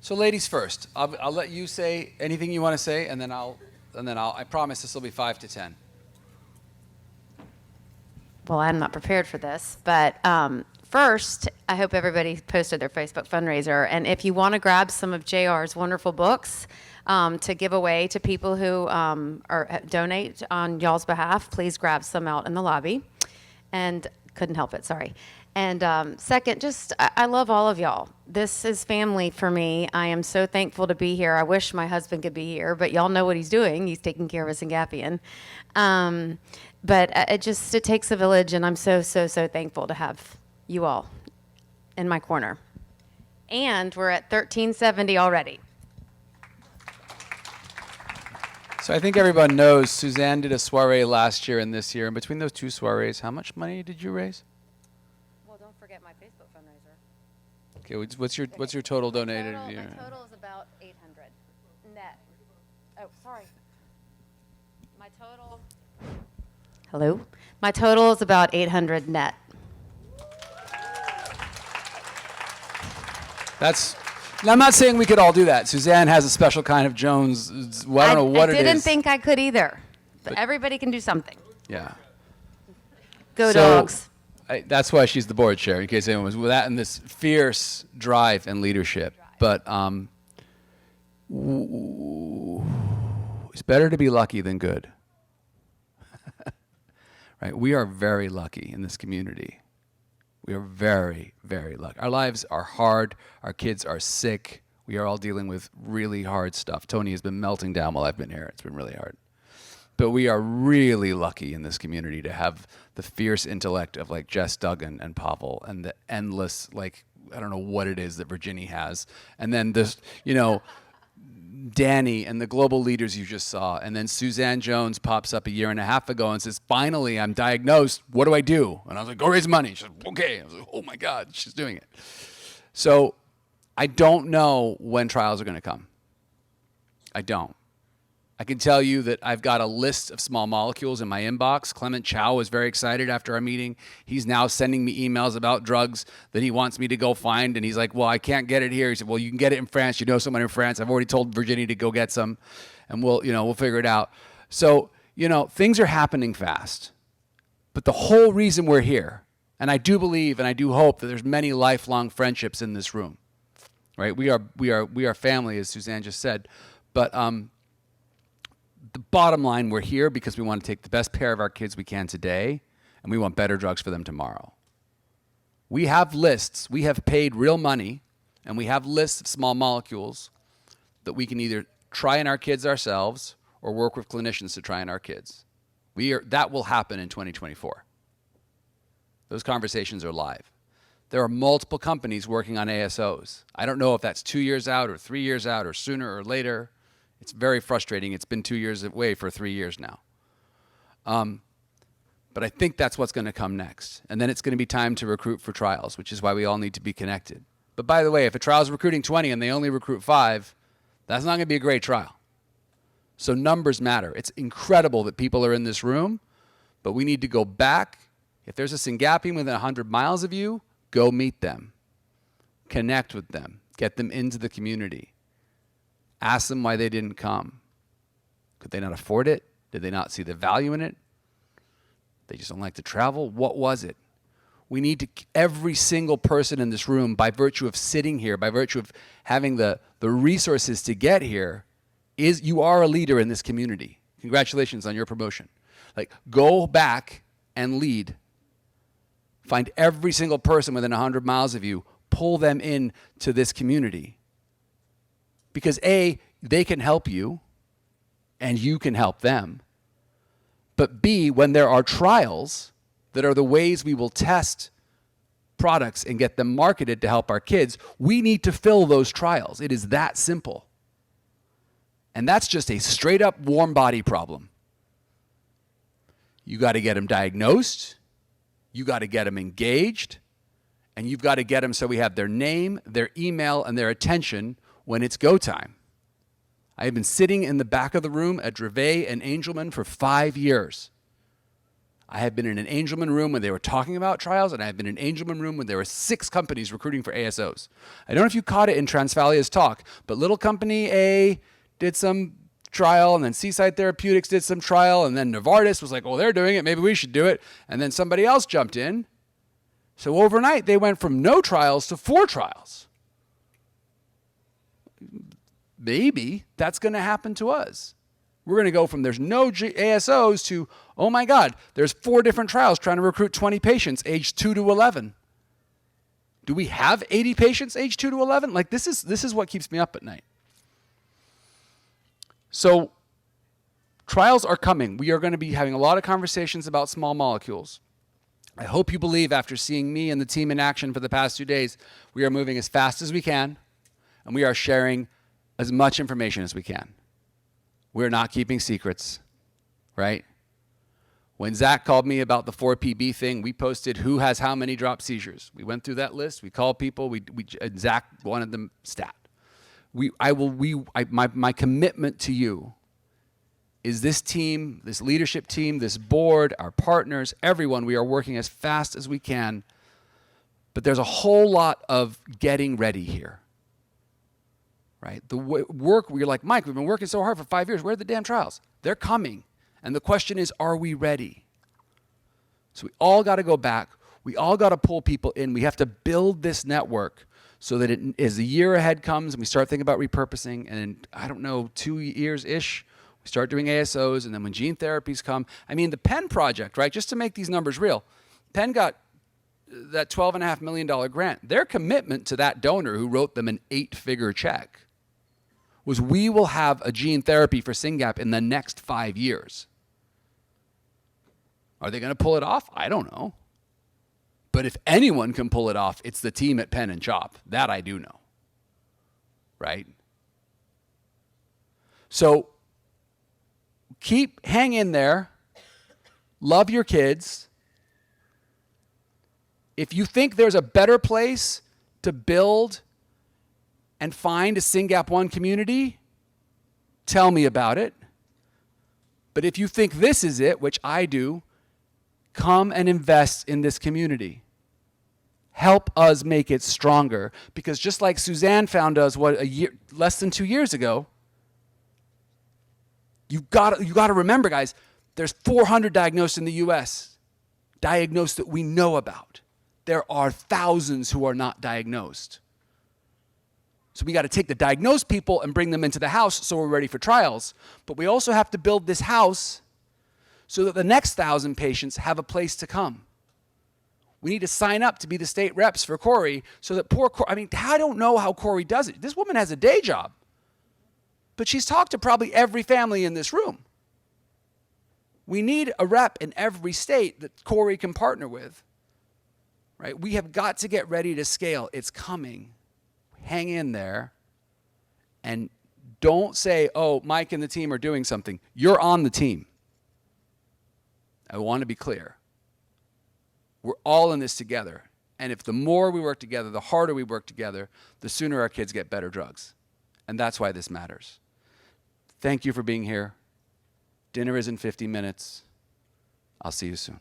So ladies first. I'll let you say anything you want to say, and then I promise this will be 5 to 10. Well, I'm not prepared for this, but first, I hope everybody posted their Facebook fundraiser. And if you want to grab some of JR's wonderful books to give away to people who donate on y'all's behalf, please grab some out in the lobby. And couldn't help it, sorry. And second, I love all of y'all. This is family for me. I am so thankful to be here. I wish my husband could be here, but y'all know what he's doing. He's taking care of a Syngapian. But it takes a village, and I'm so thankful to have you all in my corner. And we're at 1370 already. So I think everyone knows Suzanne did a soiree last year and this year. And between those two soirees, how much money did you raise? Well, don't forget my Facebook fundraiser. Okay, what's your total donated? My total is about 800 net. Oh, sorry. My total. Hello. My total is about 800 net. I'm not saying we could all do that. Suzanne has a special kind of Jones. Well, I don't know what it is. I didn't think I could either. But everybody can do something. Yeah. Go Dogs. That's why she's the board chair, in case anyone was with that, and this fierce drive and leadership. But it's better to be lucky than good. Right? We are very lucky in this community. We are very, very lucky. Our lives are hard. Our kids are sick. We are all dealing with really hard stuff. Tony has been melting down while I've been here. It's been really hard. But we are really lucky in this community to have the fierce intellect of like Jess Duggan and Pavel, and the endless, like, I don't know what it is that Virginia has. And then this, Danny and the global leaders you just saw. And then Suzanne Jones pops up a year and a half ago and says, finally, I'm diagnosed. What do I do? And I was like, go raise money. She said, okay. I was like, oh my God, she's doing it. So I don't know when trials are going to come. I don't. I can tell you that I've got a list of small molecules in my inbox. Clement Chow was very excited after our meeting. He's now sending me emails about drugs that he wants me to go find. And he's like, well, I can't get it here. He said, well, you can get it in France. You know someone in France. I've already told Virginia to go get some, and we'll figure it out. So, things are happening fast. But the whole reason we're here, and I do believe and I do hope that there's many lifelong friendships in this room, right? We are family, as Suzanne just said. But the bottom line, we're here because we want to take the best care of our kids we can today, and we want better drugs for them tomorrow. We have lists. We have paid real money, and we have lists of small molecules that we can either try in our kids ourselves or work with clinicians to try in our kids. That will happen in 2024. Those conversations are live. There are multiple companies working on ASOs. I don't know if that's 2 years out or 3 years out or sooner or later. It's very frustrating. It's been 2 years away for 3 years now. But I think that's what's going to come next. And then it's going to be time to recruit for trials, which is why we all need to be connected. But by the way, if a trial is recruiting 20 and they only recruit 5, that's not going to be a great trial. So numbers matter. It's incredible that people are in this room, but we need to go back. If there's a Syngapian within 100 miles of you, go meet them. Connect with them. Get them into the community. Ask them why they didn't come. Could they not afford it? Did they not see the value in it? They just don't like to travel? What was it? We need to, every single person in this room, by virtue of sitting here, by virtue of having the resources to get here, you are a leader in this community. Congratulations on your promotion. Like, go back and lead. Find every single person within 100 miles of you, pull them in to this community. Because A, they can help you, and you can help them. But B, when there are trials that are the ways we will test products and get them marketed to help our kids, we need to fill those trials. It is that simple. And that's just a straight up warm body problem. You got to get them diagnosed, you got to get them engaged, and you've got to get them so we have their name, their email, and their attention when it's go time. I have been sitting in the back of the room at Dravet and Angelman for 5 years. I have been in an Angelman room when they were talking about trials, and I have been in an Angelman room when there were 6 companies recruiting for ASOs. I don't know if you caught it in Transvalia's talk, but little company A did some trial, and then Seaside Therapeutics did some trial, and then Novartis was like, oh, they're doing it, maybe we should do it. And then somebody else jumped in. So overnight, they went from no trials to 4 trials. Maybe that's going to happen to us. We're going to go from there's no ASOs to, oh my God, there's 4 different trials trying to recruit 20 patients aged 2 to 11. Do we have 80 patients aged 2 to 11? Like this is what keeps me up at night. So trials are coming. We are going to be having a lot of conversations about small molecules. I hope you believe after seeing me and the team in action for the past 2 days, we are moving as fast as we can, and we are sharing as much information as we can. We're not keeping secrets, right? When Zach called me about the 4PB thing, we posted who has how many drop seizures. We went through that list. We called people. Zach wanted them stat. My commitment to you is this team, this leadership team, this board, our partners, everyone. We are working as fast as we can, but there's a whole lot of getting ready here. Right? The work, you're like, Mike, we've been working so hard for 5 years. Where are the damn trials? They're coming. And the question is, are we ready? So we all got to go back. We all got to pull people in. We have to build this network so that as the year ahead comes and we start thinking about repurposing, and in, I don't know, 2 years-ish, we start doing ASOs, and then when gene therapies come, I mean, the Penn project, right? Just to make these numbers real, Penn got that $12.5 million grant. Their commitment to that donor who wrote them an 8-figure check was we will have a gene therapy for Syngap in the next 5 years. Are they going to pull it off? I don't know. But if anyone can pull it off, it's the team at Penn and Chop. That I do know. Right? So hang in there. Love your kids. If you think there's a better place to build and find a SYNGAP1 community, tell me about it. But if you think this is it, which I do, come and invest in this community. Help us make it stronger. Because just like Suzanne found us, less than 2 years ago, you got to remember, guys, there's 400 diagnosed in the US, diagnosed that we know about. There are thousands who are not diagnosed. So we got to take the diagnosed people and bring them into the house so we're ready for trials. But we also have to build this house so that the next 1,000 patients have a place to come. We need to sign up to be the state reps for Corey so that poor Corey, I mean, I don't know how Corey does it. This woman has a day job. But she's talked to probably every family in this room. We need a rep in every state that Corey can partner with. Right? We have got to get ready to scale. It's coming. Hang in there. And don't say, oh, Mike and the team are doing something. You're on the team. I want to be clear. We're all in this together. And if the more we work together, the harder we work together, the sooner our kids get better drugs. And that's why this matters. Thank you for being here. Dinner is in 50 minutes. I'll see you soon.